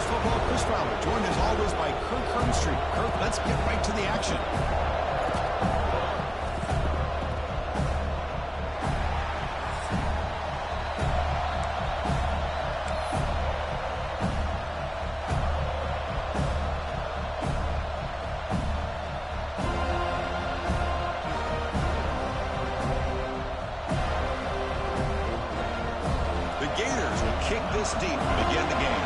Football, Chris Fowler, joined as always by Kirk Herbstreit. Kirk, let's get right to the action. The Gators will kick this deep to begin the game.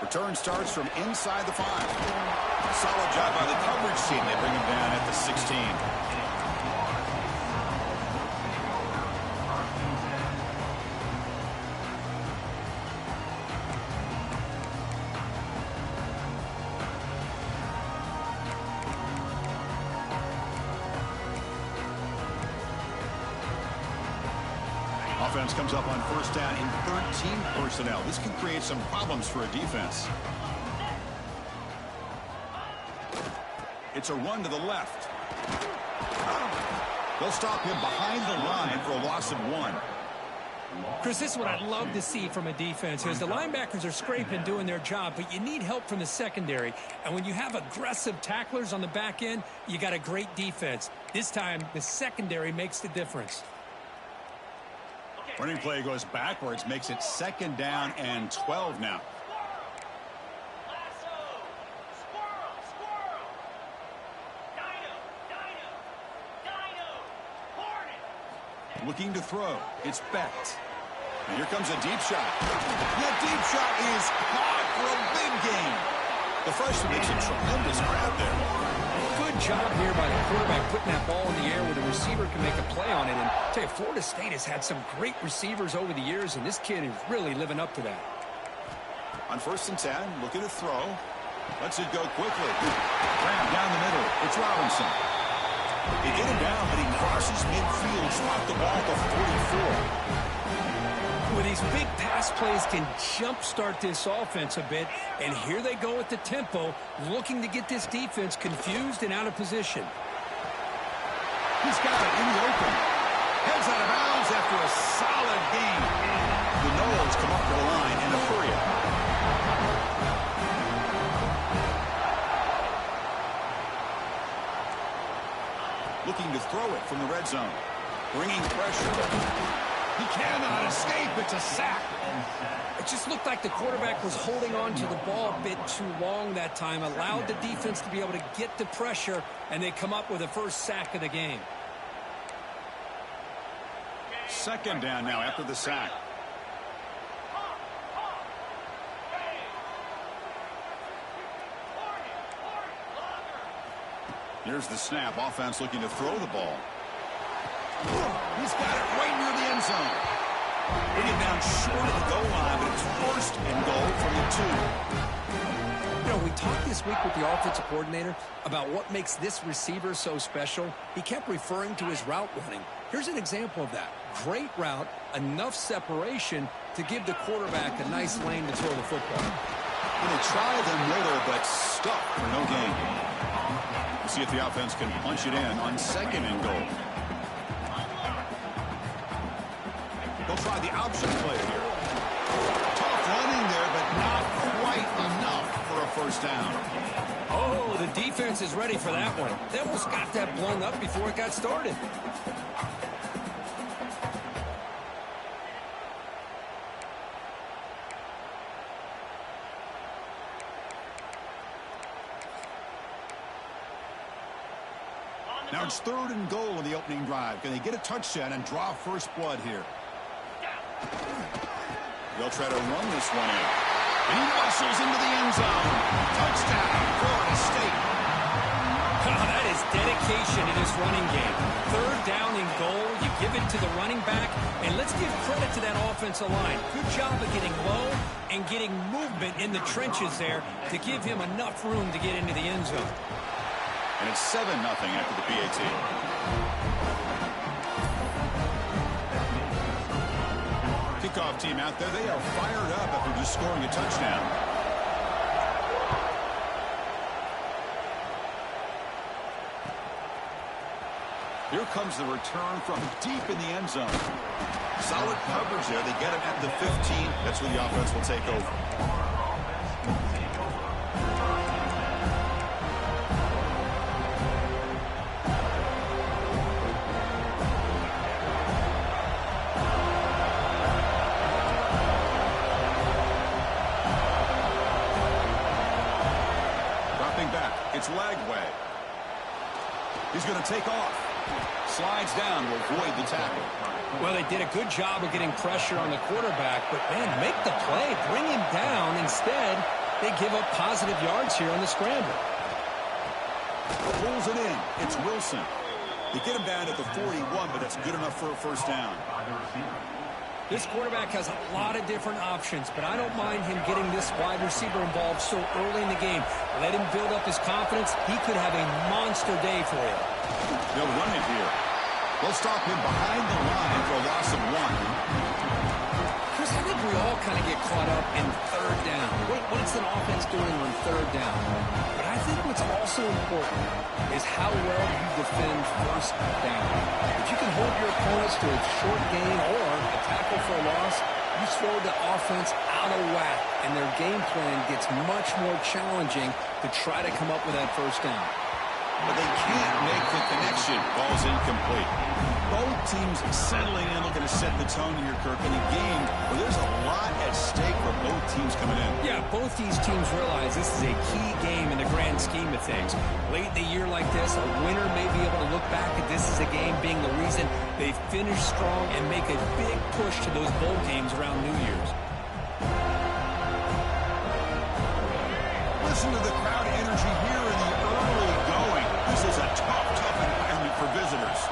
Return starts from inside the 5. Solid job by the coverage team. They bring him down at the 16. Offense comes up on first down in 13 personnel. This can create some problems for a defense. It's a run to the left. They'll stop him behind the line for a loss of 1. Chris, this is what I'd love to see from a defense. As the linebackers are scraping, doing their job, but you need help from the secondary. And when you have aggressive tacklers on the back end, you got a great defense. This time, the secondary makes the difference. Running play goes backwards, makes it 2nd down and 12 now. Looking to throw. It's Beck. And here comes a deep shot. That deep shot is caught for a big gain. The freshman makes a tremendous grab there. Good job here by the quarterback putting that ball in the air where the receiver can make a play on it. And I tell you, Florida State has had some great receivers over the years, and this kid is really living up to that. On 1st and 10, looking to throw. Lets it go quickly. Ram down the middle. It's Robinson. They get him down, but he crosses midfield, dropped the ball to 44. With these big pass plays can jumpstart this offense a bit, and here they go at the tempo, looking to get this defense confused and out of position. He's got it in the open. Heads out of bounds after a solid gain. The Noles come up to the line in a hurry. Looking to throw it from the red zone. Bringing pressure. He cannot escape. It's a sack. It just looked like the quarterback was holding on to the ball a bit too long that time, allowed the defense to be able to get the pressure, and they come up with the first sack of the game. 2nd down now after the sack. Here's the snap. Offense looking to throw the ball. He's got it right near the end zone. Bring it down short of the goal line, but it's 1st and goal from the 2. You know, we talked this week with the offensive coordinator about what makes this receiver so special. He kept referring to his route running. Here's an example of that. Great route, enough separation to give the quarterback a nice lane to throw the football. And they try the middle, but stuck for no gain. We'll see if the offense can punch it in on 2nd and goal. They'll try the option play here. Tough running there, but not quite enough for a 1st down. Oh, the defense is ready for that one. They almost got that blown up before it got started. Now it's 3rd and goal in the opening drive. Can they get a touchdown and draw first blood here? They'll try to run this one in. And he muscles into the end zone. Touchdown, Florida State. Oh, that is dedication in this running game. 3rd down and goal. You give it to the running back. And let's give credit to that offensive line. Good job of getting low and getting movement in the trenches there to give him enough room to get into the end zone. And it's 7-0 after the PAT. Kickoff team out there. They are fired up after just scoring a touchdown. Here comes the return from deep in the end zone. Solid coverage there. They get him at the 15. That's where the offense will take over. Dropping back. It's Lagway. He's going to take off. Slides down to avoid the tackle. Well, they did a good job of getting pressure on the quarterback, but, man, make the play. Bring him down. Instead, they give up positive yards here on the scramble. Pulls it in. It's Wilson. They get him down at the 41, but that's good enough for a first down. This quarterback has a lot of different options, but I don't mind him getting this wide receiver involved so early in the game. Let him build up his confidence. He could have a monster day for you. They'll run it here. They'll stop him behind the line for a loss of 1. Chris, I think we all kind of get caught up in third down. What is an offense doing on third down? But I think what's also important is how well you defend first down. If you can hold your opponents to a short gain or a tackle for a loss, you throw the offense out of whack, and their game plan gets much more challenging to try to come up with that first down. But they can't make the connection. Ball's incomplete. Both teams settling in, looking to set the tone here, Kirk, in a game where there's a lot at stake for both teams coming in. Yeah, both these teams realize this is a key game in the grand scheme of things. Late in the year like this, a winner may be able to look back at this as a game being the reason they finish strong and make a big push to those bowl games around New Year's. Listen to the crowd energy here in the early going. This is a tough environment for visitors.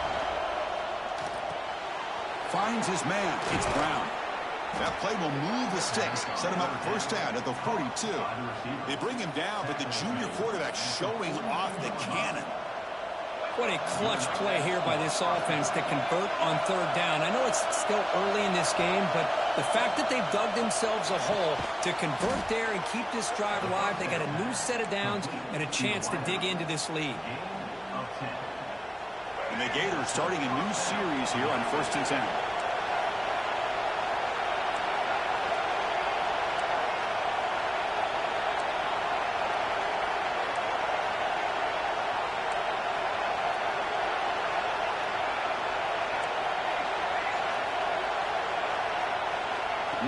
Finds his man. It's Brown. That play will move the sticks, set him up first down at the 42. They bring him down, but the junior quarterback showing off the cannon. What a clutch play here by this offense to convert on third down. I know it's still early in this game, but the fact that they've dug themselves a hole to convert there and keep this drive alive, they got a new set of downs and a chance to dig into this lead. And the Gators starting a new series here on 1st and 10.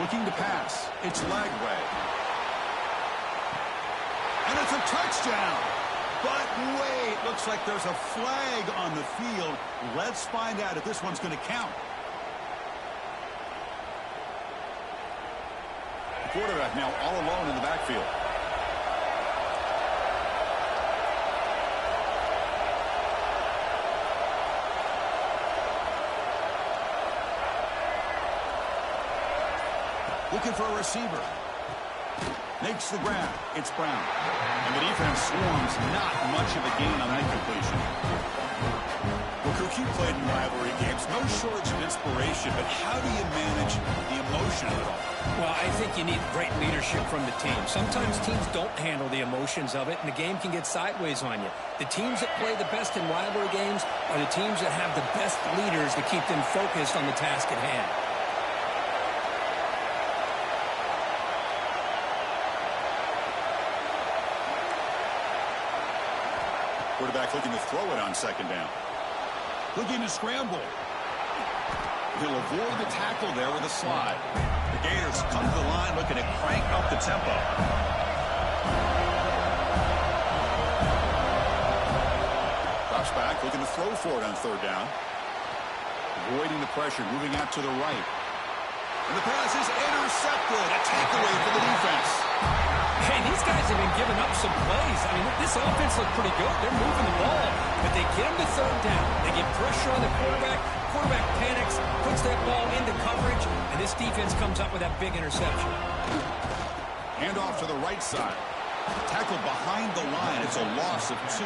Looking to pass. It's Lagway. And it's a touchdown. But wait, looks like there's a flag on the field. Let's find out if this one's going to count. The quarterback now all alone in the backfield. Looking for a receiver. Makes the grab. It's Brown. And the defense swarms. Not much of a gain on that completion. Well, Cook, you played in rivalry games. No shortage of inspiration, but how do you manage the emotion of it all? Well, I think you need great leadership from the team. Sometimes teams don't handle the emotions of it, and the game can get sideways on you. The teams that play the best in rivalry games are the teams that have the best leaders to keep them focused on the task at hand. Quarterback looking to throw it on second down. Looking to scramble. He'll avoid the tackle there with a slide. The Gators come to the line looking to crank up the tempo. Drops back, looking to throw for it on third down. Avoiding the pressure, moving out to the right. And the pass is intercepted. A takeaway for the defense. Hey, these guys have been giving up some plays. I mean, this offense looked pretty good. They're moving the ball, but they get them to third down. They get pressure on the quarterback. Quarterback panics, puts that ball into coverage, and this defense comes up with that big interception. Hand off to the right side. Tackle behind the line. It's a loss of 2.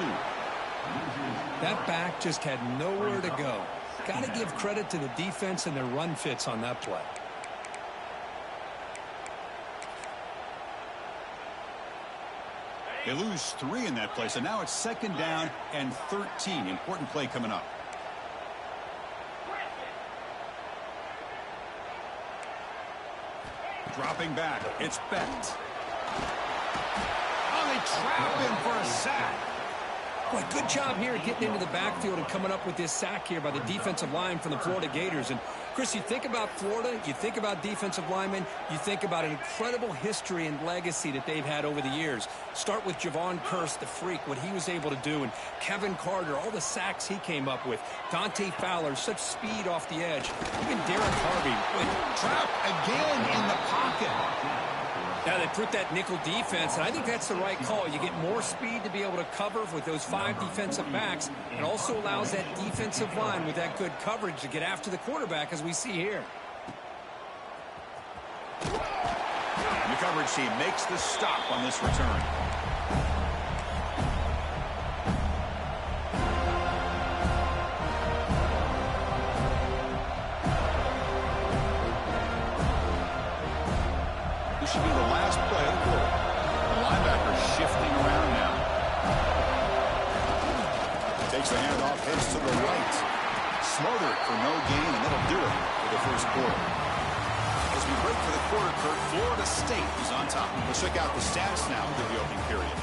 That back just had nowhere to go. Got to give credit to the defense and their run fits on that play. They lose 3 in that play, so now it's second down and 13. Important play coming up. Dropping back, it's Becht. Oh, they trap him for a sack. Boy, good job here getting into the backfield and coming up with this sack here by the defensive line from the Florida Gators. And, Chris, you think about Florida, you think about defensive linemen, you think about an incredible history and legacy that they've had over the years. Start with Javon Kearse, the freak, what he was able to do, and Kevin Carter, all the sacks he came up with. Dante Fowler, such speed off the edge. Even Derek Harvey. Trap again in the pocket. Now, they put that nickel defense, and I think that's the right call. You get more speed to be able to cover with those 5 defensive backs. It also allows that defensive line with that good coverage to get after the quarterback, as we see here. The coverage team makes the stop on this return. Should be the last play of the quarter. The linebacker shifting around now. Takes the handoff, heads to the right. Smothered for no gain, and that'll do it for the first quarter. As we break for the quarter, Kurt, Florida State is on top. Let's check out the stats now for the opening period.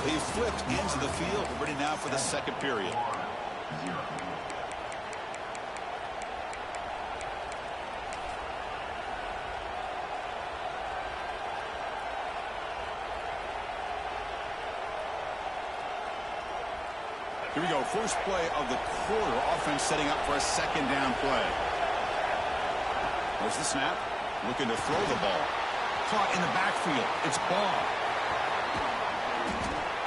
They've flipped into the field. We're ready now for the second period. Here we go, first play of the quarter. Offense setting up for a second down play. There's the snap. Looking to throw the ball. Caught in the backfield. It's Ball.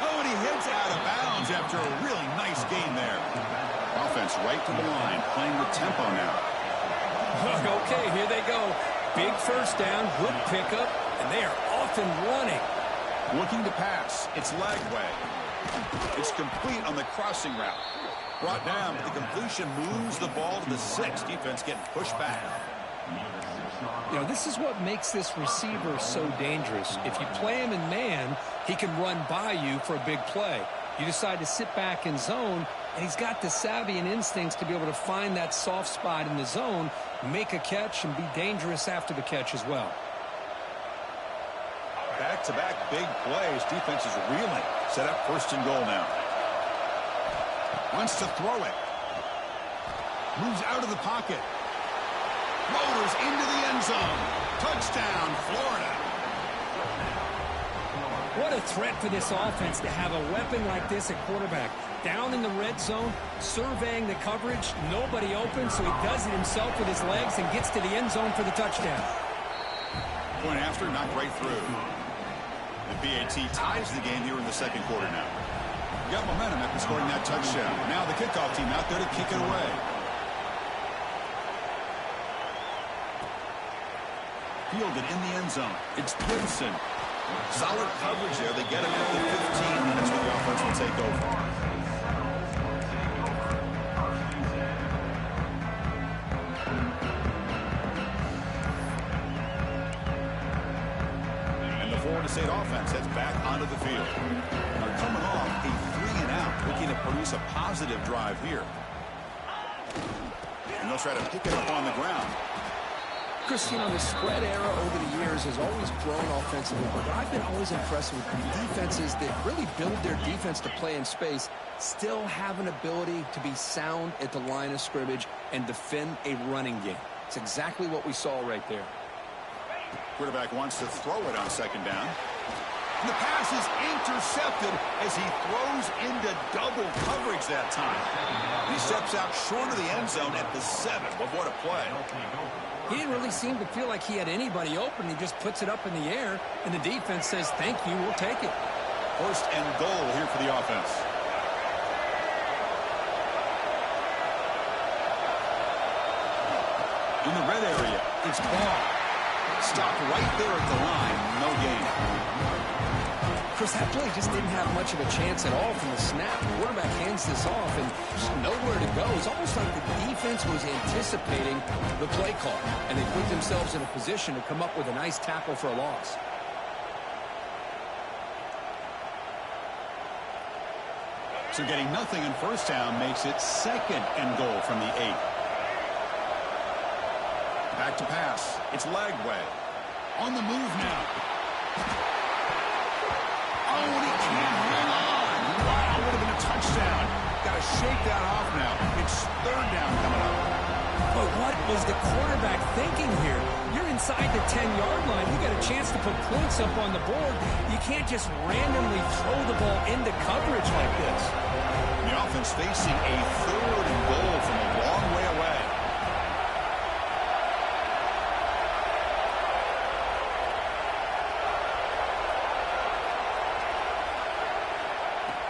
Oh, and he heads out of bounds after a really nice gain there. Offense right to the line, playing with tempo now. Okay, here they go. Big first down, good pickup, and they are off and running. Looking to pass. It's Lagway. It's complete on the crossing route. Brought down, but the completion moves the ball to the 6. Defense getting pushed back. You know, this is what makes this receiver so dangerous. If you play him in man, he can run by you for a big play. You decide to sit back in zone, and he's got the savvy and instincts to be able to find that soft spot in the zone, make a catch, and be dangerous after the catch as well. Back-to-back big plays. Defense is reeling. Set up first and goal now. Wants to throw it. Moves out of the pocket. Rotors into the end zone. Touchdown, Florida. What a threat for this offense to have a weapon like this at quarterback. Down in the red zone, surveying the coverage. Nobody open, so he does it himself with his legs and gets to the end zone for the touchdown. Point after, knocked right through. The PAT ties the game here in the second quarter now. Got momentum after scoring that touchdown. Now the kickoff team out there to kick it away. Fielded in the end zone. It's Gibson. Solid coverage there. They get him at the 15. That's where the offense will take over. Florida State offense heads back onto the field. They're coming off a 3-and-out, looking to produce a positive drive here. And they'll try to pick it up on the ground. Chris, you know, the spread era over the years has always grown offensively, but I've been always impressed with defenses that really build their defense to play in space, still have an ability to be sound at the line of scrimmage and defend a running game. It's exactly what we saw right there. Quarterback wants to throw it on second down. And the pass is intercepted as he throws into double coverage that time. He steps out short of the end zone at the 7. But what a play. He didn't really seem to feel like he had anybody open. He just puts it up in the air, and the defense says, thank you, we'll take it. First and goal here for the offense. In the red area, it's Ball. Stopped right there at the line. No gain. Chris, that play just didn't have much of a chance at all from the snap. The quarterback hands this off and just nowhere to go. It's almost like the defense was anticipating the play call, and they put themselves in a position to come up with a nice tackle for a loss. So getting nothing in first down makes it second and goal from the 8. Back to pass. It's Lagway. On the move now. Oh, and he can't hang on. Wow, would have been a touchdown. Got to shake that off now. It's third down coming up. But what was the quarterback thinking here? You're inside the 10-yard line. You got a chance to put points up on the board. You can't just randomly throw the ball into coverage like this. The offense facing a third and goal from a long way away.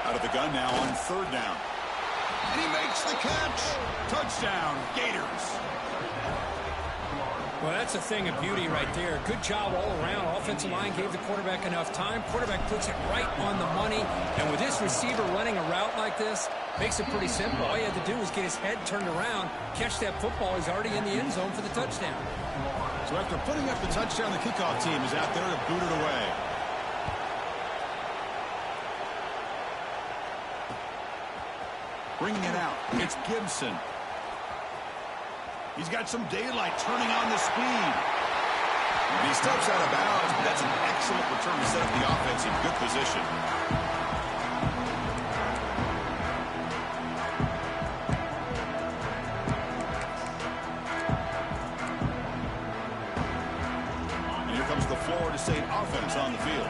Out of the gun now on third down. And he makes the catch. Touchdown, Gators. Well, that's a thing of beauty right there. Good job all around. Offensive line gave the quarterback enough time. Quarterback puts it right on the money. And with this receiver running a route like this, makes it pretty simple. All you had to do was get his head turned around, catch that football. He's already in the end zone for the touchdown. So after putting up the touchdown, the kickoff team is out there to boot it away. Bringing it out, it's Gibson. He's got some daylight turning on the speed. And he steps out of bounds, but that's an excellent return to set up the offense in good position. And here comes the Florida State offense on the field.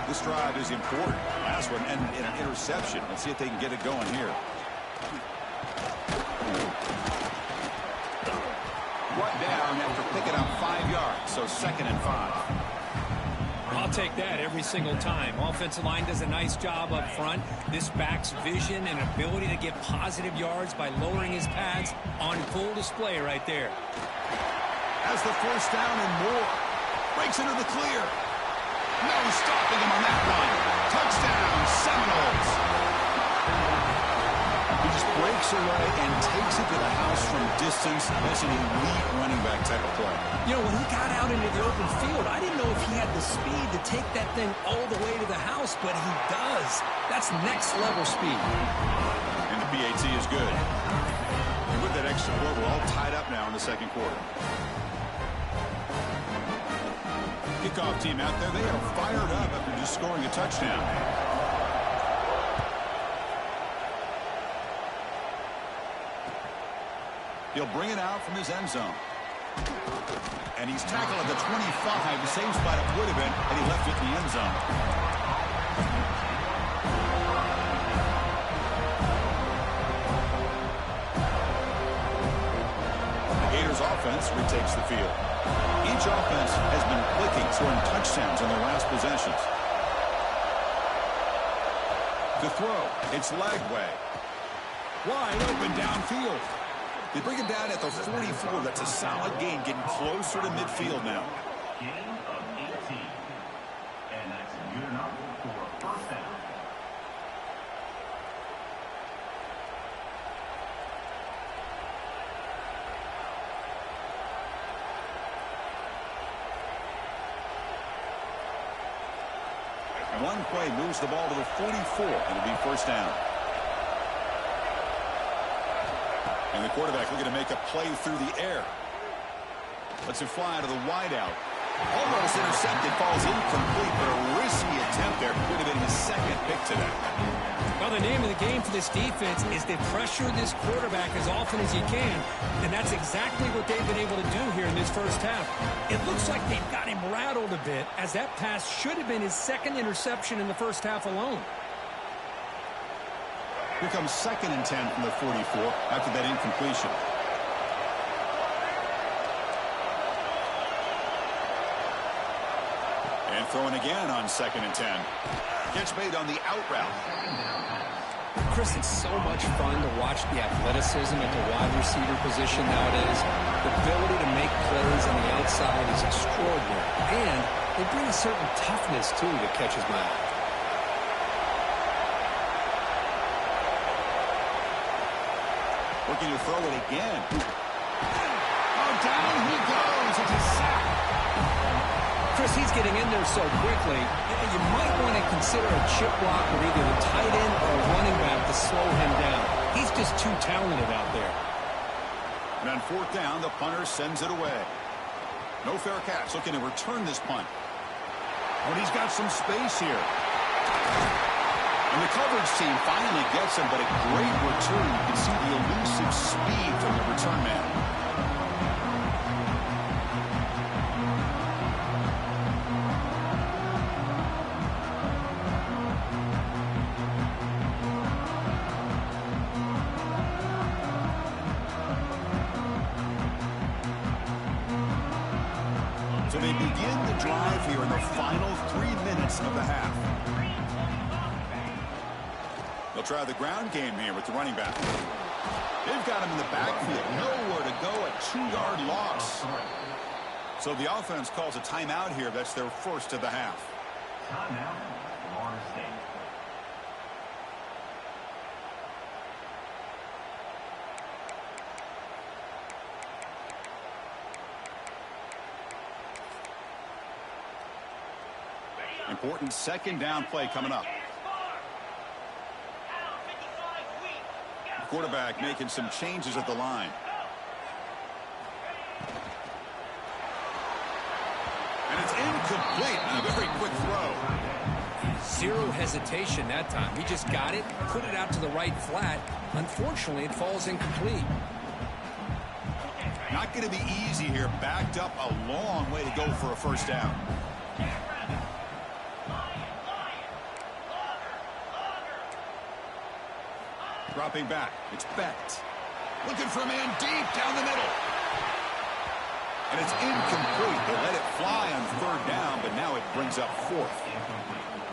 This drive is important. Last one ended in an interception. Let's see if they can get it going here. Brought down after picking up 5 yards, so 2nd and 5. I'll take that every single time. Offensive line does a nice job up front. This back's vision and ability to get positive yards by lowering his pads on full display right there. Has the first down and more. Breaks into the clear. No stopping him on that one. Touchdown, Seminoles. He just breaks away and takes it to the house from distance. That's an elite running back type of play. You know, when he got out into the open field, I didn't know if he had the speed to take that thing all the way to the house, but he does. That's next level speed. And the PAT is good. And with that extra point, we're all tied up now in the second quarter. Kickoff team out there, they are fired up after just scoring a touchdown. He'll bring it out from his end zone. And he's tackled at the 25, the same spot it would have been, and he left it in the end zone. The Gators offense retakes the field. Each offense has been clicking, scoring touchdowns on their last possessions. To throw, it's Lagway. Wide open downfield. They bring him down at the 44. That's a solid gain, getting closer to midfield now. Gain of 18. And that's good enough for a first down. One play moves the ball to the 44, and it'll be first down. And the quarterback looking to make a play through the air. Lets it fly to the wideout. Almost intercepted, falls incomplete, but a risky attempt there. Would have been his second pick today. Well, the name of the game for this defense is to pressure this quarterback as often as you can, and that's exactly what they've been able to do here in this first half. It looks like they've got him rattled a bit, as that pass should have been his second interception in the first half alone. Here comes 2nd and 10 from the 44 after that incompletion. And throwing again on 2nd and 10. Catch made on the out route. Chris, it's so much fun to watch the athleticism at the wide receiver position nowadays. The ability to make plays on the outside is extraordinary. And they bring a certain toughness, too, that catches my eye. Looking to throw it again. Oh, down he goes. It's a sack. Chris, he's getting in there so quickly, you might want to consider a chip block with either the tight end or a running back to slow him down. He's just too talented out there. And on 4th down, the punter sends it away. No fair catch. Looking to return this punt. Oh, and he's got some space here. And the coverage team finally gets him, but a great return. You can see the elusive speed from the return man. So they begin the drive here in the final 3 minutes of the half. They'll try the ground game here with the running back. They've got him in the backfield. Nowhere to go, a 2-yard loss. So the offense calls a timeout here. That's their first of the half. Timeout, Florida State. Important second down play coming up. The quarterback making some changes at the line. And it's incomplete. A very quick throw. Zero hesitation that time. He just got it, put it out to the right flat. Unfortunately, it falls incomplete. Not going to be easy here. Backed up a long way to go for a first down. Dropping back. It's Becht. Looking for a man deep down the middle. And it's incomplete. They let it fly on third down, but now it brings up fourth.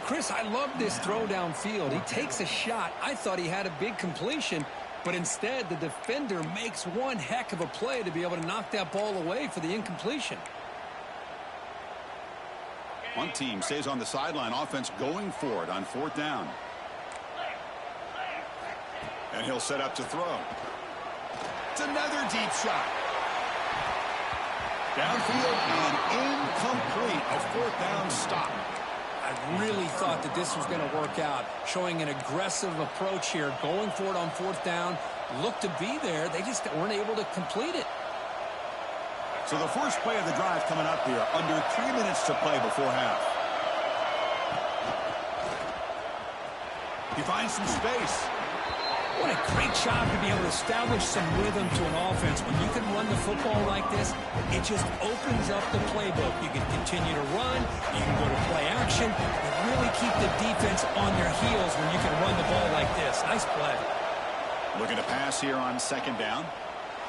Chris, I love this throw downfield. He takes a shot. I thought he had a big completion, but instead the defender makes one heck of a play to be able to knock that ball away for the incompletion. One team stays on the sideline. Offense going for it on fourth down. And he'll set up to throw. It's another deep shot. Downfield and incomplete. A fourth down stop. I really thought that this was going to work out, showing an aggressive approach here, going for it on fourth down. Looked to be there. They just weren't able to complete it. So the first play of the drive coming up here. Under 3 minutes to play before half. He finds some space. What a great job to be able to establish some rhythm to an offense. When you can run the football like this, it just opens up the playbook. You can continue to run. You can go to play action. And really keep the defense on their heels when you can run the ball like this. Nice play. Looking to pass here on second down.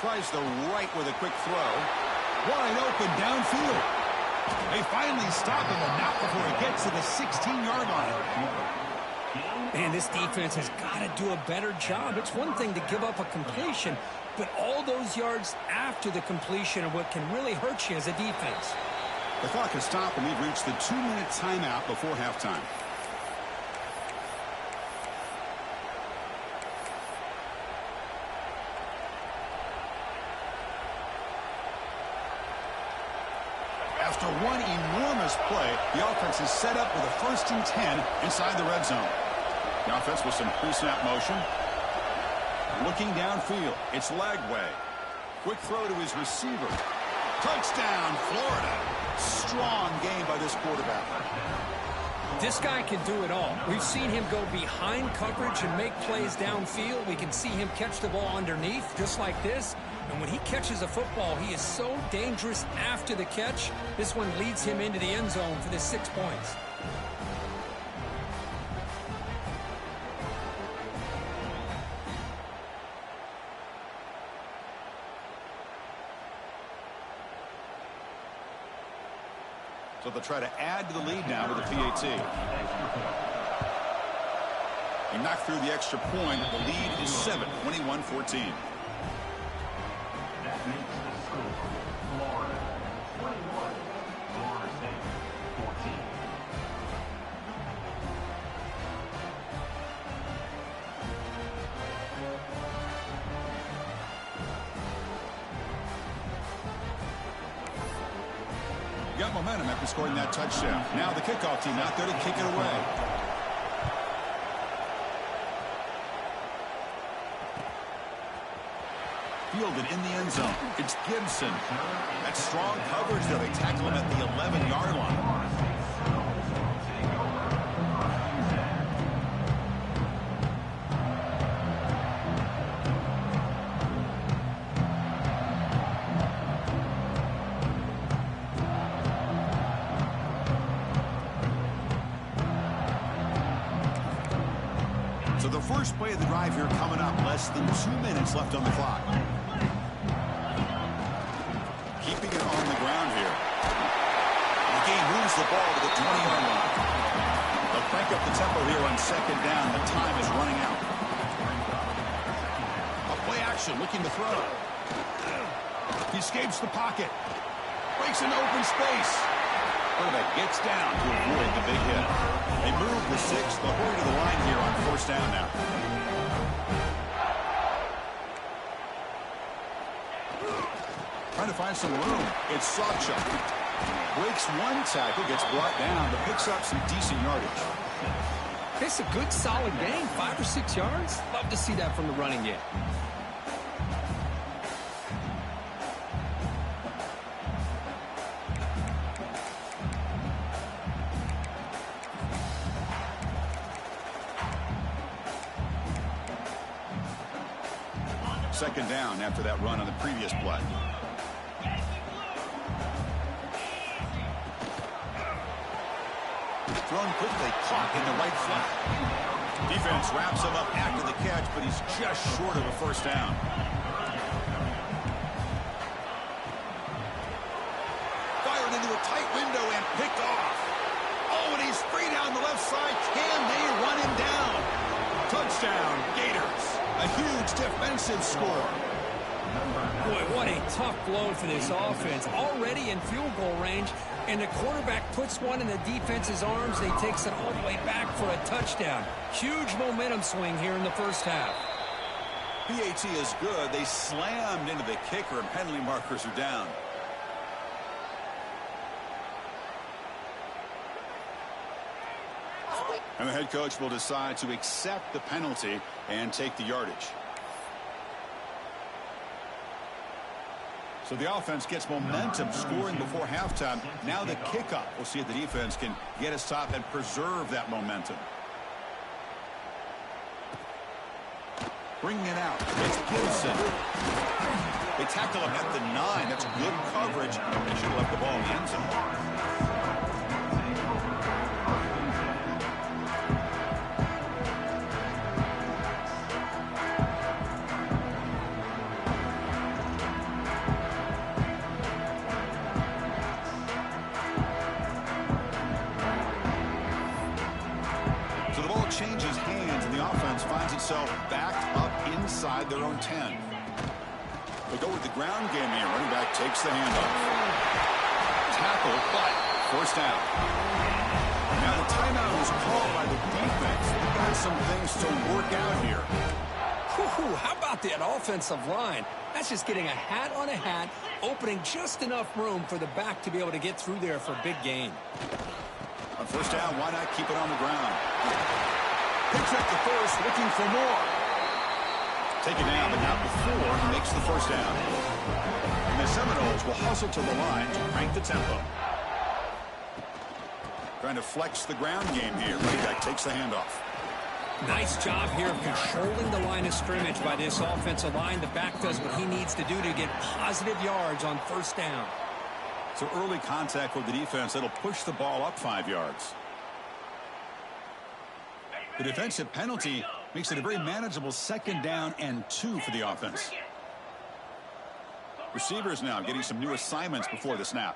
Tries the right with a quick throw. Wide open downfield. They finally stop him, but not before he gets to the 16-yard line. Man, this defense has got to do a better job. It's one thing to give up a completion, but all those yards after the completion are what can really hurt you as a defense. The clock has stopped, and we've reached the 2-minute timeout before halftime. After one enormous play, the offense is set up with a 1st and 10 inside the red zone. The offense with some pre-snap motion. Looking downfield. It's Lagway. Quick throw to his receiver. Touchdown, Florida. Strong game by this quarterback. This guy can do it all. We've seen him go behind coverage and make plays downfield. We can see him catch the ball underneath, just like this. And when he catches a football, he is so dangerous after the catch. This one leads him into the end zone for the 6 points. So they'll try to add to the lead now with a PAT. He knocked through the extra point. The lead is 7, 21-14. That makes the score Florida 21, Florida State 14. Got momentum after scoring that touchdown. Now the kickoff team out there to kick it away. fielded in the end zone. It's Gibson. That's strong coverage there. They tackle him at the 11-yard line. So the first play of the drive here coming up. Less than 2 minutes left on the clock. Keeping it on the ground here. The game moves the ball to the 20-yard line. They'll crank up the tempo here on second down. The time is running out. A play action, looking to throw. He escapes the pocket. Breaks into open space. Quarterback gets down to avoid the big hit. They move the 6. They'll hurry to the line here on first down now. Trying to find some room. It's Sacha. Breaks one tackle, gets brought down, but picks up some decent yardage. It's a good, solid gain. 5 or 6 yards. Love to see that from the running game. Second down after that run on the previous play. Thrown quickly, caught in the right flat. Defense wraps him up after the catch, but he's just short of a first down. Fired into a tight window and picked off. Oh, and he's free down the left side. Can they run him down? Touchdown, Gators. A huge defensive score. Boy, what a tough blow for this offense. Already in field goal range, and the quarterback puts one in the defense's arms. He takes it all the way back for a touchdown. Huge momentum swing here in the first half. PAT is good. They slammed into the kicker, and penalty markers are down. And the head coach will decide to accept the penalty and take the yardage. So the offense gets momentum, scoring before halftime. Now the kickoff. We'll see if the defense can get a stop and preserve that momentum. Bringing it out. It's Gibson. They tackle him at the 9. That's good coverage. They should have left the ball in the end zone. Changes hands, and the offense finds itself backed up inside their own 10. They go with the ground game here. Running back takes the handoff. Tackle, but first down. Now the timeout is called by the defense. They've got some things to work out here. Whew, how about that offensive line? That's just getting a hat on a hat, opening just enough room for the back to be able to get through there for a big gain. On first down, why not keep it on the ground? Picks up the first, looking for more. Taken down, but not before he makes the first down. And the Seminoles will hustle to the line to crank the tempo. Trying to flex the ground game here. Running back takes the handoff. Nice job here of controlling the line of scrimmage by this offensive line. The back does what he needs to do to get positive yards on first down. So early contact with the defense, that'll push the ball up 5 yards. The defensive penalty makes it a very manageable second down and 2 for the offense. Receivers now getting some new assignments before the snap.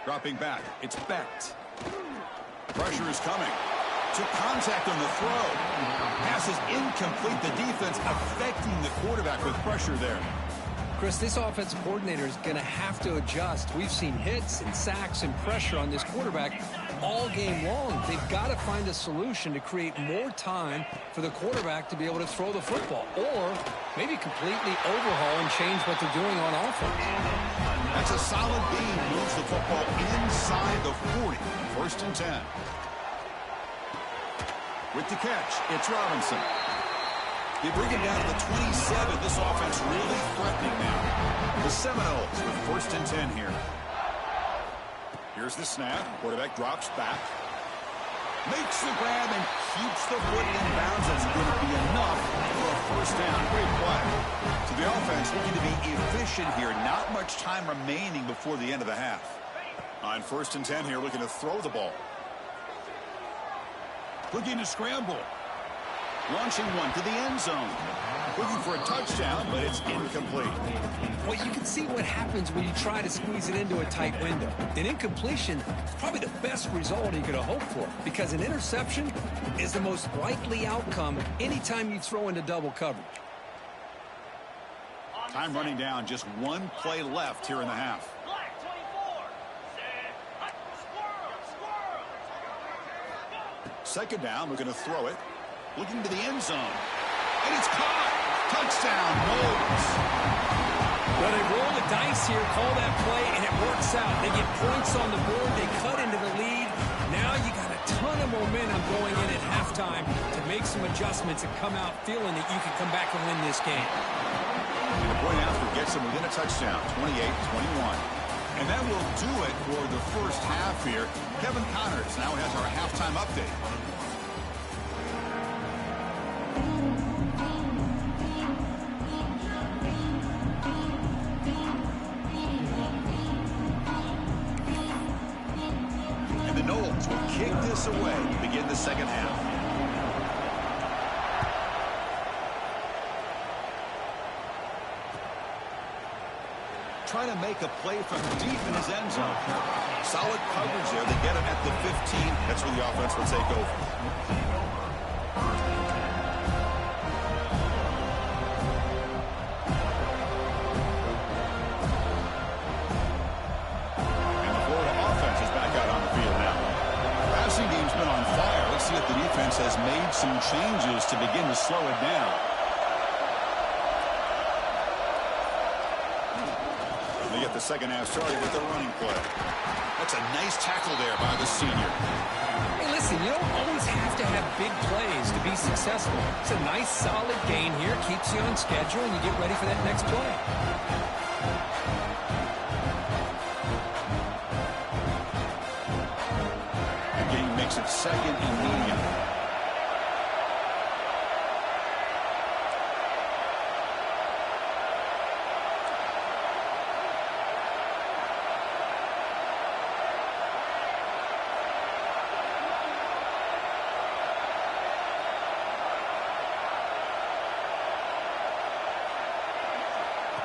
Dropping back, it's Becht. Pressure is coming. Took contact on the throw. Pass is incomplete. The defense affecting the quarterback with pressure there. Chris, this offensive coordinator is going to have to adjust. We've seen hits and sacks and pressure on this quarterback all game long. They've got to find a solution to create more time for the quarterback to be able to throw the football, or maybe completely overhaul and change what they're doing on offense. That's a solid gain. Moves the football inside the 40. First and 10. With the catch, it's Robinson. They bring him down to the 27. This offense really threatening now. The Seminoles with first and 10 here. Here's the snap. Quarterback drops back. Makes the grab and keeps the foot in bounds. That's going to be enough for a first down. Great play. So the offense looking to be efficient here. Not much time remaining before the end of the half. On first and 10 here, looking to throw the ball. Looking to scramble. Launching one to the end zone. Looking for a touchdown, but it's incomplete. Well, you can see what happens when you try to squeeze it into a tight window. An incompletion is probably the best result you could have hoped for, because an interception is the most likely outcome anytime you throw into double coverage. Time running down, just one play left here in the half. Second down, we're going to throw it. Looking to the end zone. And it's caught. Touchdown, Noles. Well, they roll the dice here, call that play, and it works out. They get points on the board. They cut into the lead. Now you got a ton of momentum going in at halftime to make some adjustments and come out feeling that you can come back and win this game. And the point after gets them within a touchdown, 28-21. And that will do it for the first half here. Kevin Connors now has our halftime update. And the Noles will kick this away to begin the second half. Trying to make a play from deep in his end zone. Solid coverage there. They get him at the 15. That's where the offense will take over. And the Florida offense is back out on the field now. Passing game's been on fire. Let's see if the defense has made some changes to begin to slow it down. They get the second half started with the running play. That's a nice tackle there by the senior. Hey, listen, you don't always have to have big plays to be successful. It's a nice, solid gain here. Keeps you on schedule, and you get ready for that next play. The game makes it second and medium.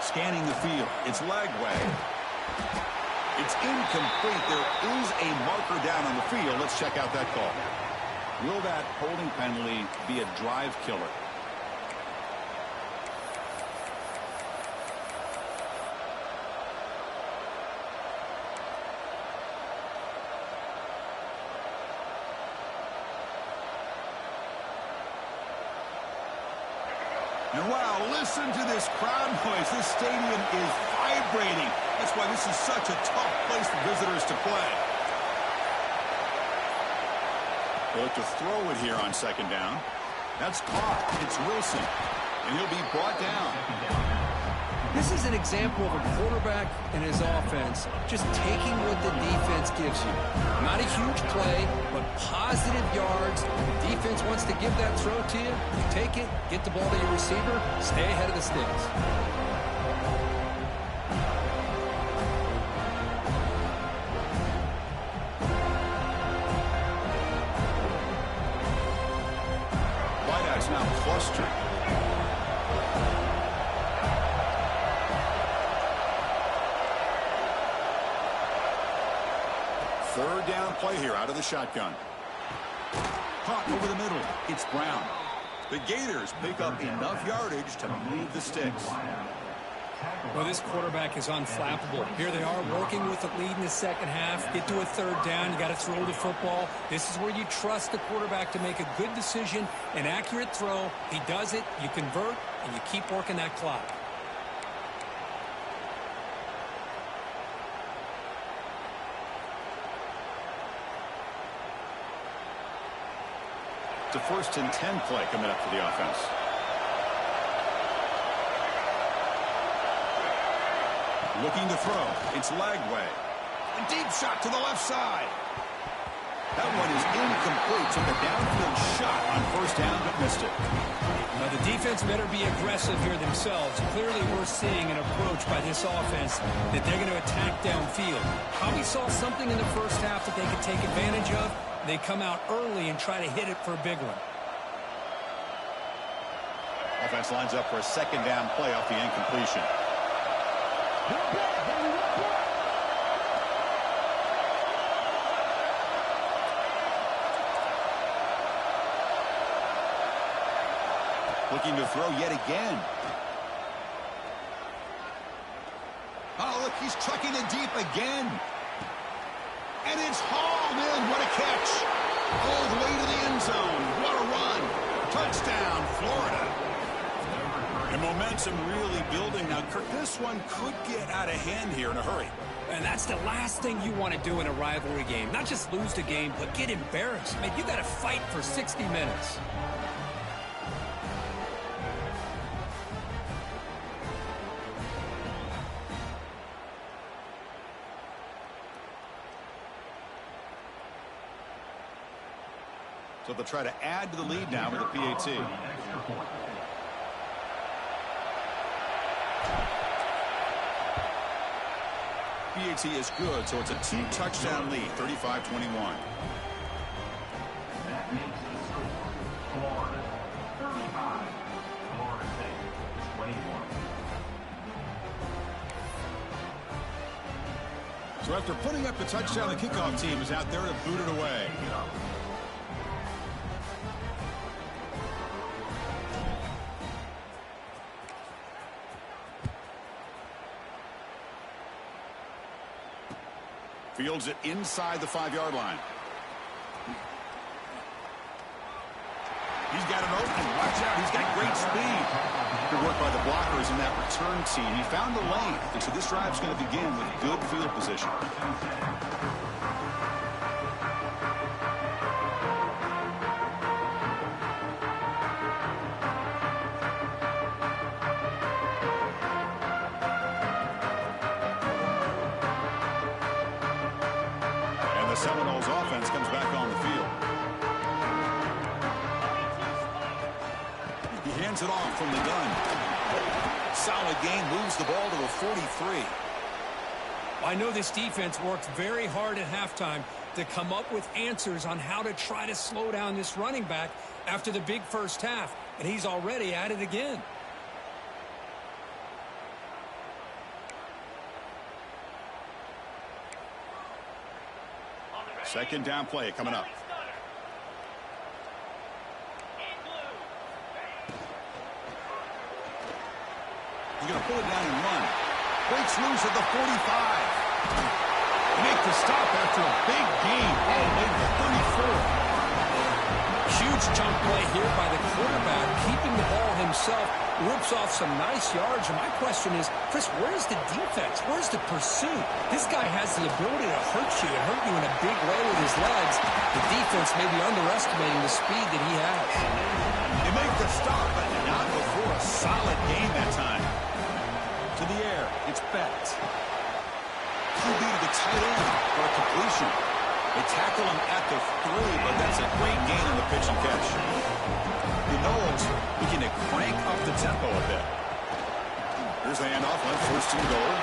Scanning the field. It's Lagway. It's incomplete. There is a marker down on the field. Let's check out that call. Will that holding penalty be a drive killer? And wow, listen to this crowd noise. This stadium is vibrating. That's why this is such a tough place for visitors to play. They look to throw it here on second down. That's caught. It's Wilson. And he'll be brought down. This is an example of a quarterback and his offense just taking what the defense gives you. Not a huge play, but positive yards. The defense wants to give that throw to you. You take it, get the ball to your receiver, stay ahead of the sticks. Wideouts now clustered. Third down play here out of the shotgun. Caught over the middle. It's Brown. The Gators pick up enough yardage to move the sticks. Well, this quarterback is unflappable. Here they are working with the lead in the second half. Get to a third down. You got to throw the football. This is where you trust the quarterback to make a good decision, an accurate throw. He does it, you convert, and you keep working that clock. It's a 1st and 10 play coming up for the offense. Looking to throw. It's Lagway. A deep shot to the left side. That one is incomplete. Took a downfield shot on 1st down, but missed it. Now the defense better be aggressive here themselves. Clearly we're seeing an approach by this offense that they're going to attack downfield. Probably saw something in the first half that they could take advantage of. They come out early and try to hit it for a big one. Offense lines up for a 2nd down play off the incompletion. Looking to throw yet again. Oh, look, he's trucking it deep again. And it's hauled in. What a catch. All the way to the end zone. What a run. Touchdown, Florida. And momentum really building. Now, Kirk, this one could get out of hand here in a hurry. And that's the last thing you want to do in a rivalry game. Not just lose the game, but get embarrassed. Man, you got to fight for 60 minutes. So they'll try to add to the lead now with a PAT. PAT is good, so it's a 2-touchdown lead, 35-21. That makes the score Florida 35, Florida State 21. So after putting up the touchdown, the kickoff team is out there to boot it away. Fields it inside the 5-yard line. He's got it open. Watch out. He's got great speed. Good work by the blockers in that return team. He found the lane. And so this drive's going to begin with good field position. The Seminoles offense comes back on the field. He hands it off from the gun. Solid gain, moves the ball to a 43. I know this defense worked very hard at halftime to come up with answers on how to try to slow down this running back after the big first half, and he's already at it again. Second down play coming up. He's going to pull it down and run. Breaks loose at the 45. Make the stop after a big gain all the way to the 34. Huge chunk play here by the quarterback, keeping the ball himself, rips off some nice yards. And my question is, Chris, where's the defense? Where's the pursuit? This guy has the ability to hurt you and hurt you in a big way with his legs. The defense may be underestimating the speed that he has. They make the stop, but not before a solid gain that time. To the air, it's Betts. QB to the tight end for a completion. They tackle him at the 3, but that's a great gain on the pitch and catch. The Knowles looking to crank up the tempo a bit. Here's the handoff on 1st and goal.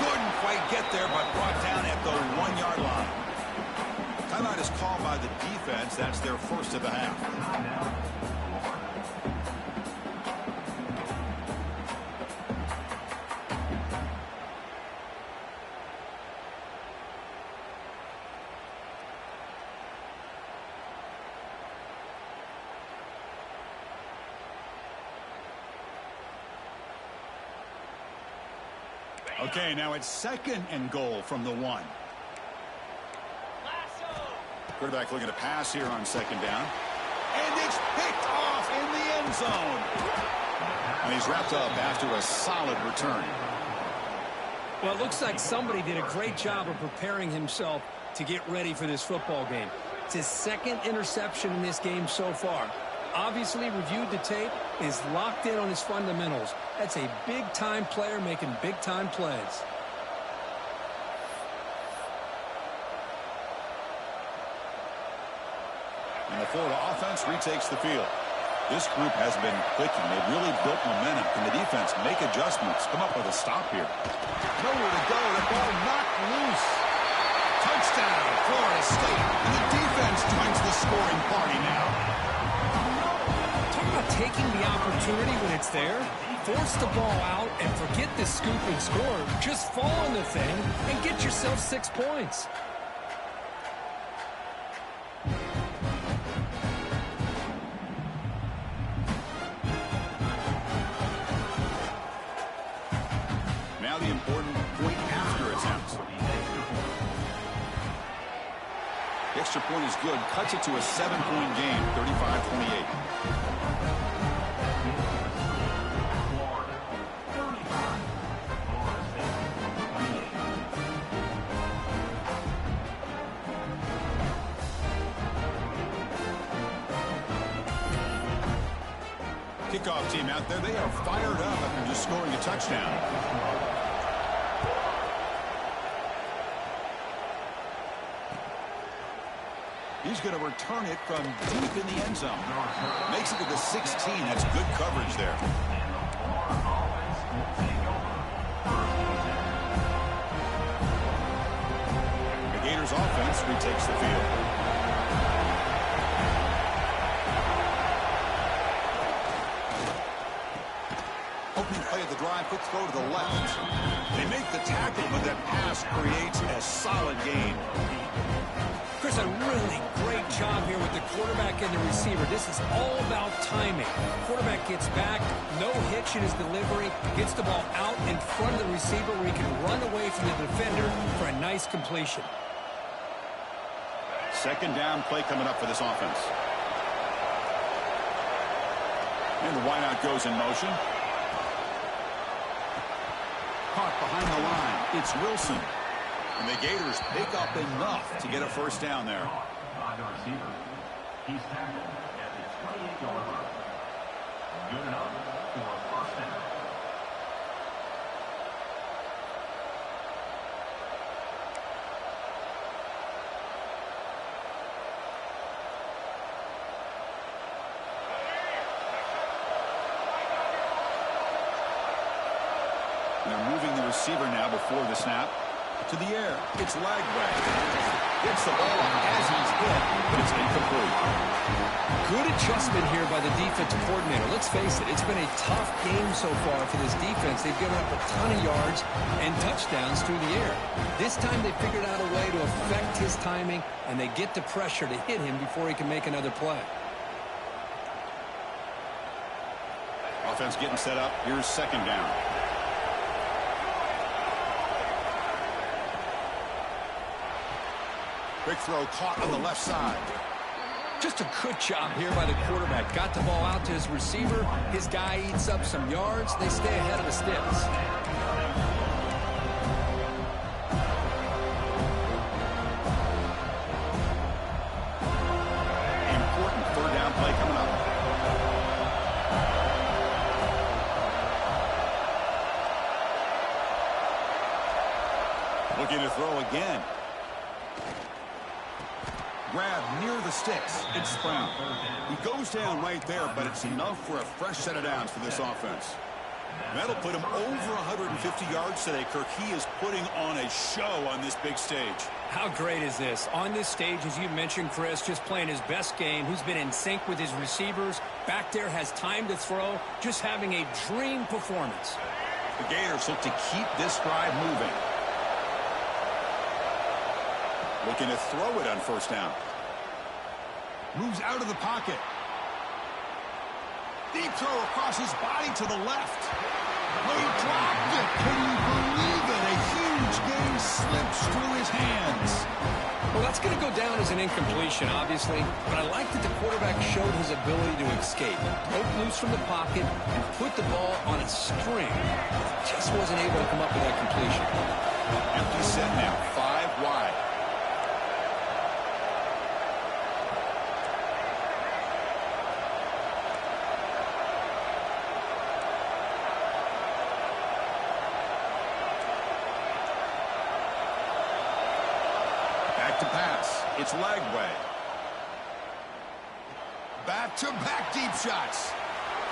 Couldn't quite get there, but brought down at the 1-yard line. Timeout is called by the defense. That's their first of the half. Okay, now it's 2nd and goal from the 1. Quarterback looking to pass here on 2nd down. And it's picked off in the end zone. And he's wrapped up after a solid return. Well, it looks like somebody did a great job of preparing himself to get ready for this football game. It's his second interception in this game so far. Obviously reviewed the tape, is locked in on his fundamentals. That's a big-time player making big-time plays. And the Florida offense retakes the field. This group has been clicking. They've really built momentum. Can the defense make adjustments? Come up with a stop here. Nowhere to go. The ball knocked loose. Touchdown, Florida State. And the defense joins the scoring party now. Talk about taking the opportunity when it's there. Force the ball out and forget the scoop and score. Just fall on the thing and get yourself 6 points. Now the important point after attempt. The extra point is good. Cuts it to a 7-point game, 35-28. Kickoff team out there, they are fired up after just scoring a touchdown. He's going to return it from deep in the end zone. Makes it to the 16. That's good coverage there. The Gators offense retakes the field. Opening play of the drive, quick throw to the left. They make the tackle, but that pass creates a solid gain. Chris, a really great job here with the quarterback and the receiver. This is all about timing. Quarterback gets back, no hitch in his delivery, gets the ball out in front of the receiver where he can run away from the defender for a nice completion. Second down play coming up for this offense. And the wideout goes in motion. Caught behind the line. It's Wilson. And the Gators pick up enough to get a first down there. By the receiver. He's tackled at the 28-yard line. Good enough for a first down. They're moving the receiver now before the snap. To the air. It's Lagway. Gets the ball as he's hit, but it's incomplete. Good adjustment here by the defensive coordinator. Let's face it, it's been a tough game so far for this defense. They've given up a ton of yards and touchdowns through the air. This time they figured out a way to affect his timing, and they get the pressure to hit him before he can make another play. Offense getting set up. Here's second down. Quick throw caught on the left side. Just a good job here by the quarterback. Got the ball out to his receiver. His guy eats up some yards. They stay ahead of the sticks. Important third down play coming up. Looking to throw again. Grab near the sticks. It's Brown. He goes down right there, but it's enough for a fresh set of downs for this offense. That'll put him over 150 yards today, Kirk. He is putting on a show on this big stage. How great is this? On this stage, as you mentioned, Chris, just playing his best game. He's been in sync with his receivers. Back there, has time to throw. Just having a dream performance. The Gators look to keep this drive moving. Looking to throw it on first down. Moves out of the pocket. Deep throw across his body to the left. They dropped it. Can you believe it? A huge gain slips through his hands. Well, that's going to go down as an incompletion, obviously, but I like that the quarterback showed his ability to escape. Broke loose from the pocket and put the ball on a string. Just wasn't able to come up with that completion. Empty set now, 5 wide. pass. It's leg way. Back-to-back deep shots.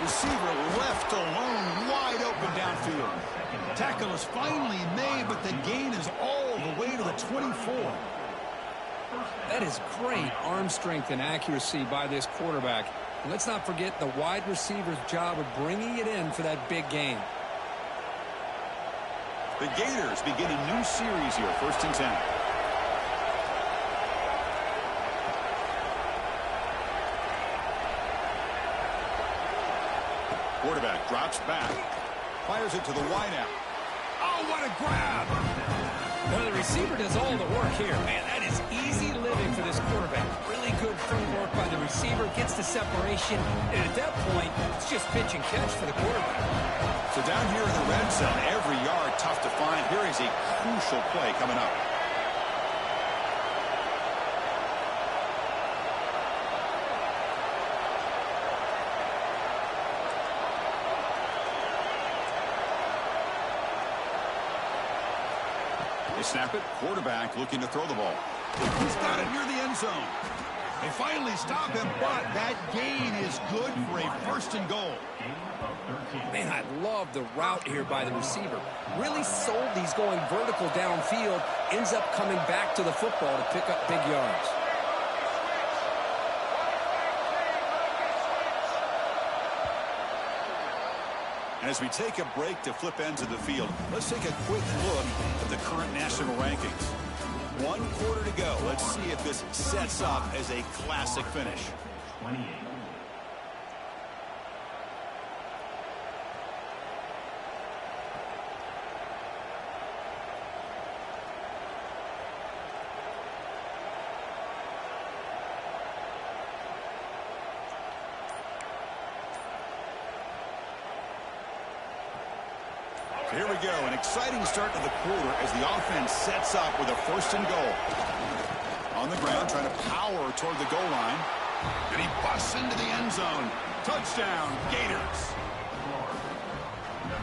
Receiver left alone, wide open downfield. Tackle is finally made, but the gain is all the way to the 24. That is great arm strength and accuracy by this quarterback. And let's not forget the wide receiver's job of bringing it in for that big gain. The Gators begin a new series here, 1st and 10. Quarterback drops back. Fires it to the wideout. Oh, what a grab! Well, the receiver does all the work here. Man, that is easy living for this quarterback. Really good footwork by the receiver. Gets the separation. And at that point, it's just pitch and catch for the quarterback. So down here in the red zone, every yard tough to find. Here is a crucial play coming up. They snap it. Quarterback looking to throw the ball. He's got it near the end zone. They finally stop him, but that gain is good for a 1st and goal. Man, I love the route here by the receiver. Really sold these going vertical downfield. Ends up coming back to the football to pick up big yards. And as we take a break to flip ends of the field, let's take a quick look at the current national rankings. 1 quarter to go. Let's see if this sets up as a classic finish. 28. Here we go, an exciting start to the quarter as the offense sets up with a 1st and goal. On the ground, trying to power toward the goal line. And he busts into the end zone. Touchdown, Gators.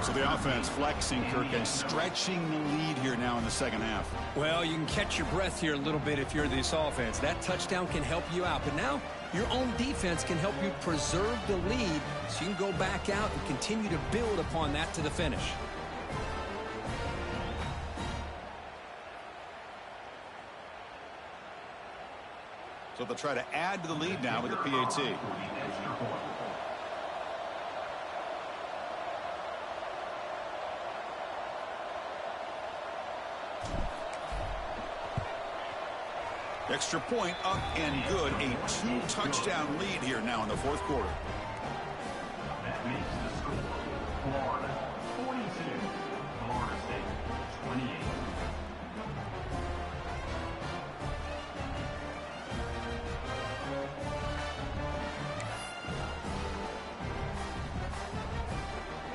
So the offense flexing, Kirk, and stretching the lead here now in the 2nd half. Well, you can catch your breath here a little bit if you're this offense. That touchdown can help you out. But now your own defense can help you preserve the lead so you can go back out and continue to build upon that to the finish. So they'll try to add to the lead now with the PAT. Extra point up and good. A 2-touchdown lead here now in the 4th quarter. That makes the score Florida 42, Florida State 28.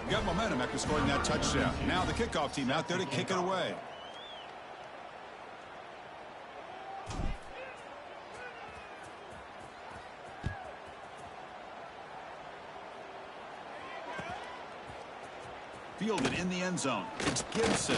Got momentum after scoring that touchdown. Now the kickoff team out there to kick it away. Fielded in the end zone. It's Gibson.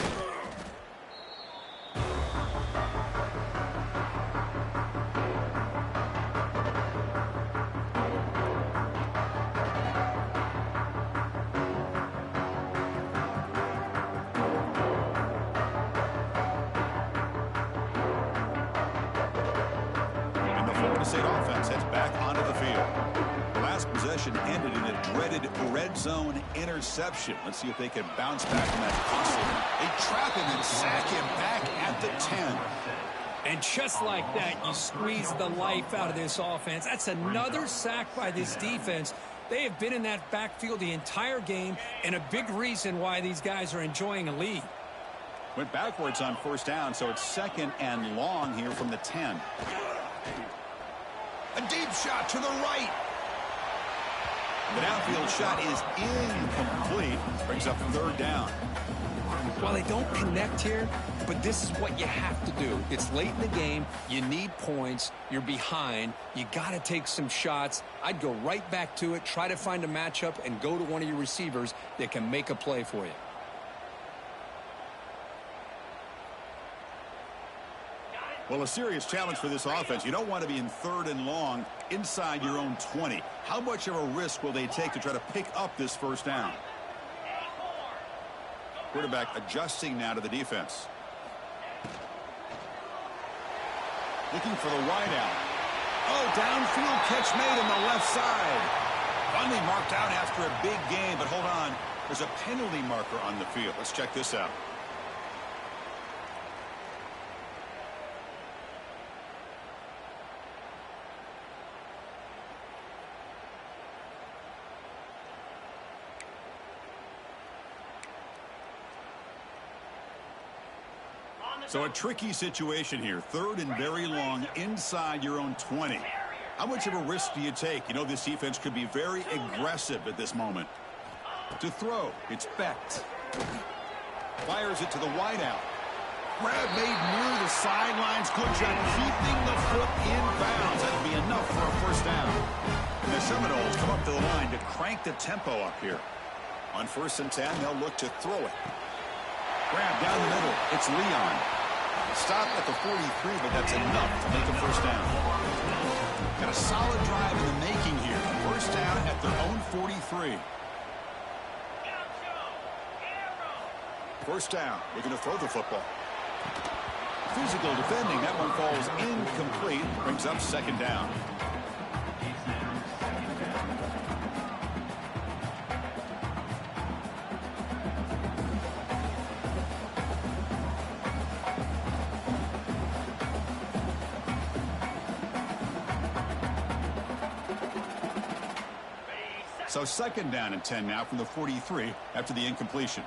State offense heads back onto the field. Last possession ended in a dreaded red zone interception. Let's see if they can bounce back from that hustle. They trap him and sack him back at the 10. And just like that, you squeeze the life out of this offense. That's another sack by this defense. They have been in that backfield the entire game, and a big reason why these guys are enjoying a lead. Went backwards on 1st down, so it's 2nd and long here from the 10. A deep shot to the right. The downfield shot is incomplete. Brings up 3rd down. Well, they don't connect here, but this is what you have to do. It's late in the game. You need points. You're behind. You got to take some shots. I'd go right back to it, try to find a matchup, and go to one of your receivers that can make a play for you. Well, a serious challenge for this offense. You don't want to be in 3rd and long inside your own 20. How much of a risk will they take to try to pick up this first down? Quarterback adjusting now to the defense. Looking for the wide out. Oh, downfield catch made on the left side. Finally marked out after a big gain, but hold on. There's a penalty marker on the field. Let's check this out. So a tricky situation here. 3rd and very long inside your own 20. How much of a risk do you take? You know, this defense could be very aggressive at this moment. To throw, it's Becht. Fires it to the wideout. Grab made near the sidelines. Good job keeping the foot in bounds. That'll be enough for a first down. And the Seminoles come up to the line to crank the tempo up here. On 1st and 10, they'll look to throw it. Grab down the middle. It's Leon. Stop at the 43, but that's enough to make a first down. Got a solid drive in the making here. First down at their own 43. First down. Looking to throw the football. Physical defending. That one falls incomplete. Brings up 2nd down. So 2nd down and 10 now from the 43 after the incompletion.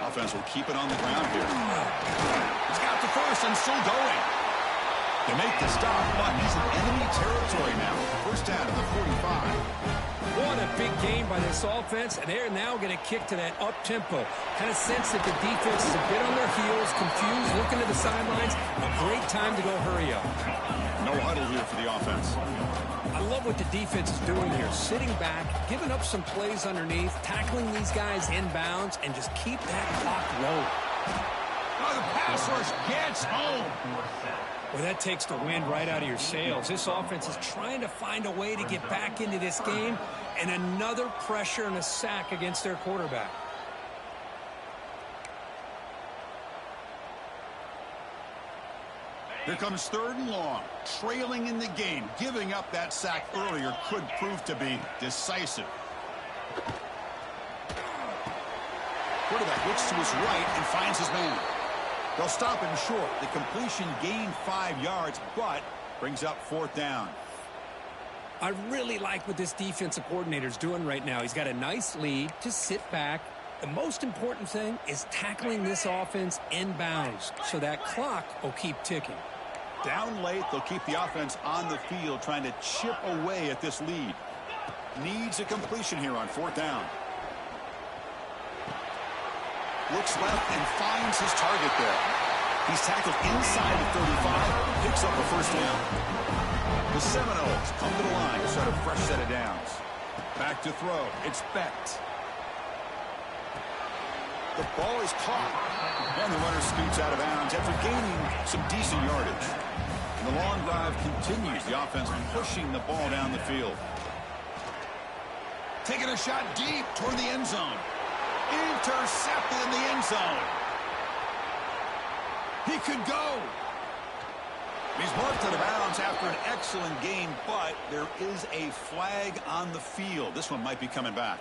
Offense will keep it on the ground here. He's got the first and still going. They make the stop, but he's in enemy territory now. First down at the 45. What a big game by this offense, and they're now going to kick to that up-tempo. Kind of sense that the defense is a bit on their heels, confused, looking to the sidelines. A great time to go hurry up. No huddle here for the offense. I love what the defense is doing here. Sitting back, giving up some plays underneath, tackling these guys in bounds, and just keep that clock rolling. Oh, the pass rush gets home. Well, that takes the wind right out of your sails. This offense is trying to find a way to get back into this game, and another pressure and a sack against their quarterback. Here comes 3rd and long, trailing in the game. Giving up that sack earlier could prove to be decisive. Quarterback looks to his right and finds his man. They'll stop him short. The completion gained 5 yards, but brings up 4th down. I really like what this defensive coordinator is doing right now. He's got a nice lead. Just sit back. The most important thing is tackling this offense in bounds, so that clock will keep ticking. Down late, they'll keep the offense on the field, trying to chip away at this lead. Needs a completion here on 4th down. Looks left and finds his target there. He's tackled inside the 35, picks up a first down. The Seminoles come to the line to start a fresh set of downs. Back to throw. It's Becht. The ball is caught. And the runner scoots out of bounds after gaining some decent yardage. And the long drive continues. The offense pushing the ball down the field. Taking a shot deep toward the end zone. Intercepted in the end zone. He could go. He's marked out of bounds after an excellent game, but there is a flag on the field. This one might be coming back.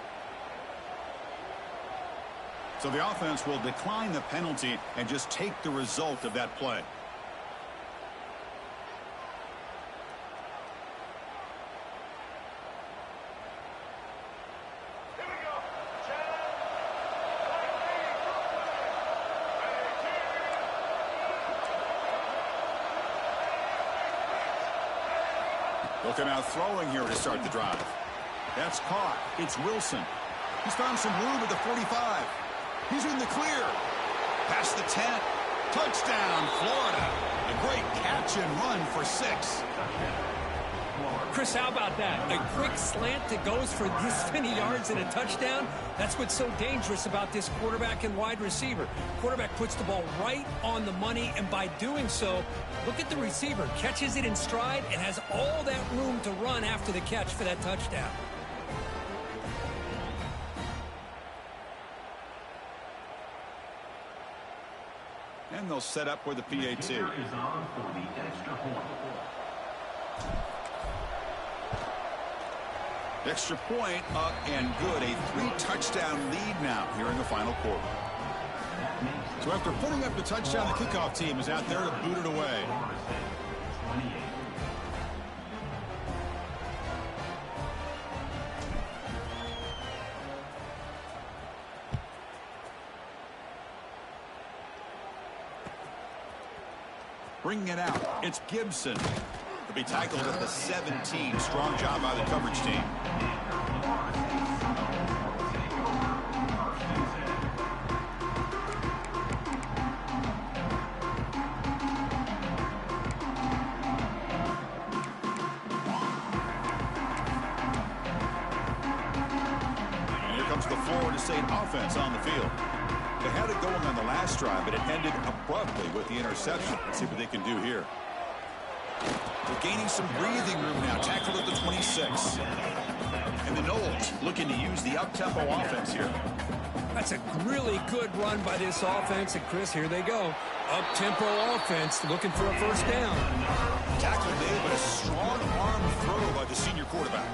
So the offense will decline the penalty and just take the result of that play. Looking out throwing here to start the drive. That's caught. It's Wilson. He's found some room at the 45. He's in the clear. Past the 10. Touchdown, Florida. A great catch and run for 6. Chris, how about that? A quick slant that goes for this many yards and a touchdown. That's what's so dangerous about this quarterback and wide receiver. Quarterback puts the ball right on the money, and by doing so, look at the receiver. Catches it in stride and has all that room to run after the catch for that touchdown. And they'll set up for the PAT. Is on for the extra point. Extra point up and good. A 3-touchdown lead now here in the final quarter. So after putting up the touchdown, the kickoff team is out there to boot it away. 28. Bringing it out, it's Gibson. To be tackled at the 17. Strong job by the coverage team. And here comes the Florida State offense on the field. They had it going on the last drive, but it ended abruptly with the interception. Let's see what they can do here. They're gaining some breathing room now. Tackled at the 26. And the Knowles looking to use the up-tempo offense here. That's a really good run by this offense. And, Chris, here they go. Up-tempo offense looking for a first down. Tackle made, but a strong arm throw by the senior quarterback.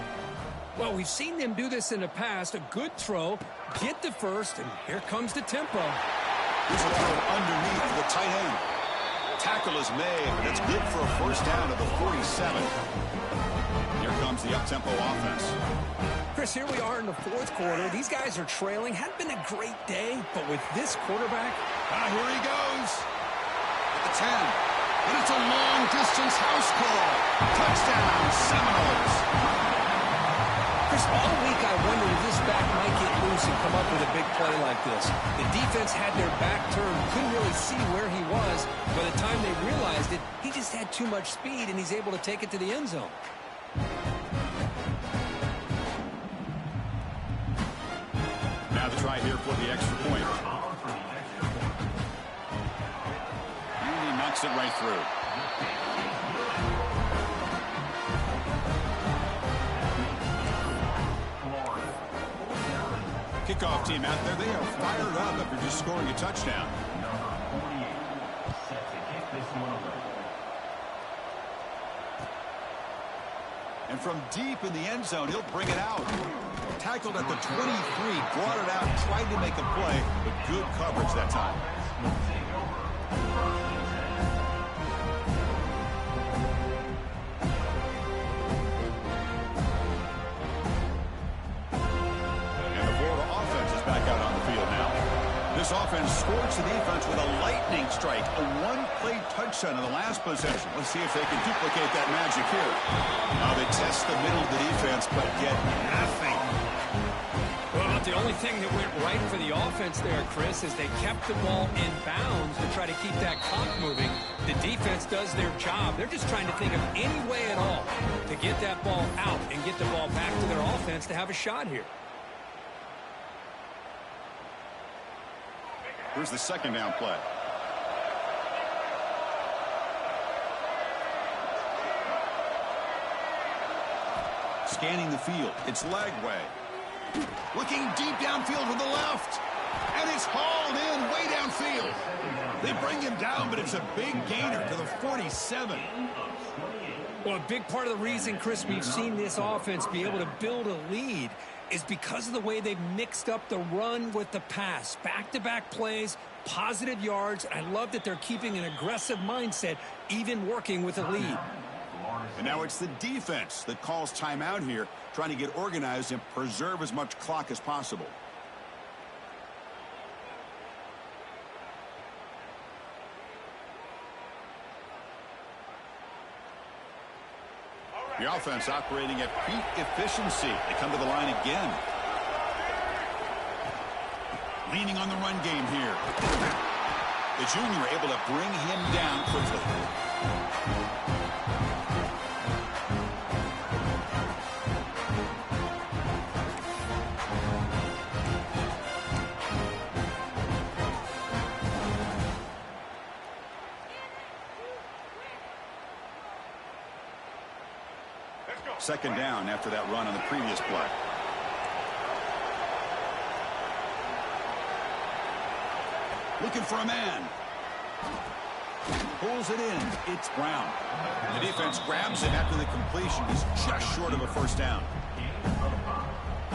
Well, we've seen them do this in the past. A good throw, get the first, and here comes the tempo. Here's a throw underneath the tight end. Tackle is made, but it's good for a first down at the 47. Here comes the up-tempo offense. Chris, here we are in the fourth quarter. These guys are trailing. Hadn't been a great day, but with this quarterback. Here he goes. At the 10. And it's a long-distance house call. Touchdown, Seminoles. Chris, all week I wondered if this back might get loose and come up with a big play like this. The defense had their back turned, couldn't really see where he was. By the time they realized it, he just had too much speed, and he's able to take it to the end zone. Now the try here for the extra point. And he knocks it right through. Kickoff team out there, they are fired up after just scoring a touchdown. Number 48 set to kick this one away. And from deep in the end zone, he'll bring it out. Tackled at the 23, brought it out, tried to make a play, but good coverage that time. This offense scorched the defense with a lightning strike, a one-play touchdown in the last possession. Let's see if they can duplicate that magic here. Now they test the middle of the defense, but get nothing. Well, the only thing that went right for the offense there, Chris, is they kept the ball in bounds to try to keep that clock moving. The defense does their job. They're just trying to think of any way at all to get that ball out and get the ball back to their offense to have a shot here. Here's the second down play. Scanning the field. It's Lagway. Looking deep downfield to the left. And it's hauled in way downfield. They bring him down, but it's a big gainer to the 47. Well, a big part of the reason, Chris, we've seen this offense be able to build a lead is because of the way they've mixed up the run with the pass. Back-to-back plays, positive yards. I love that they're keeping an aggressive mindset, even working with a lead. And now it's the defense that calls timeout here, trying to get organized and preserve as much clock as possible. The offense operating at peak efficiency. They come to the line again. Leaning on the run game here. The junior able to bring him down quickly. Second down after that run on the previous play. Looking for a man. Pulls it in. It's Brown. The defense grabs it after the completion. He's just short of a first down.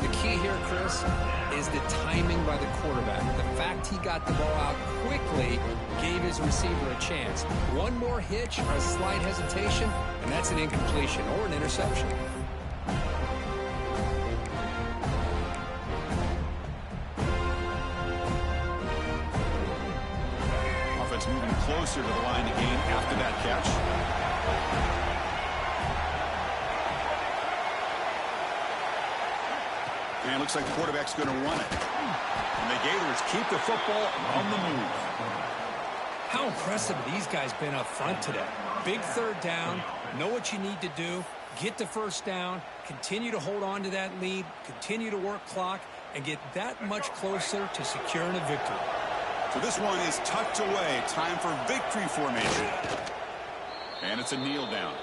The key here, Chris, is the timing by the quarterback. The fact he got the ball out quickly gave his receiver a chance. One more hitch or a slight hesitation, and that's an incompletion or an interception. Offense moving closer to the line to gain after that catch. And it looks like the quarterback's going to run it. And the Gators keep the football on the move. How impressive have these guys been up front today? Big third down, know what you need to do, get the first down, continue to hold on to that lead, continue to work clock, and get that much closer to securing a victory. So this one is tucked away. Time for victory formation. And it's a kneel down.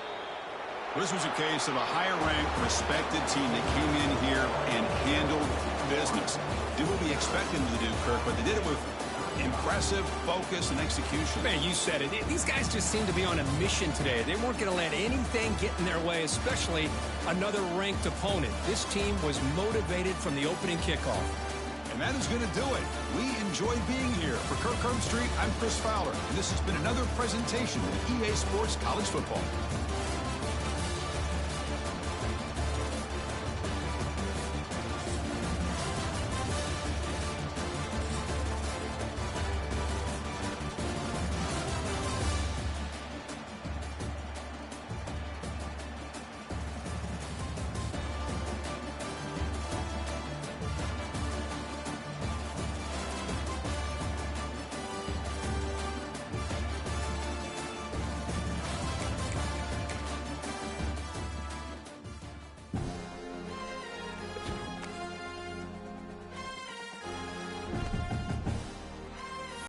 This was a case of a higher-ranked, respected team that came in here and handled business. Did what we expected them to do, Kirk, but they did it with impressive focus and execution. Man, you said it. These guys just seem to be on a mission today. They weren't going to let anything get in their way, especially another ranked opponent. This team was motivated from the opening kickoff. And that is going to do it. We enjoyed being here. For Kirk Herbstreit, I'm Chris Fowler, and this has been another presentation of EA Sports College Football.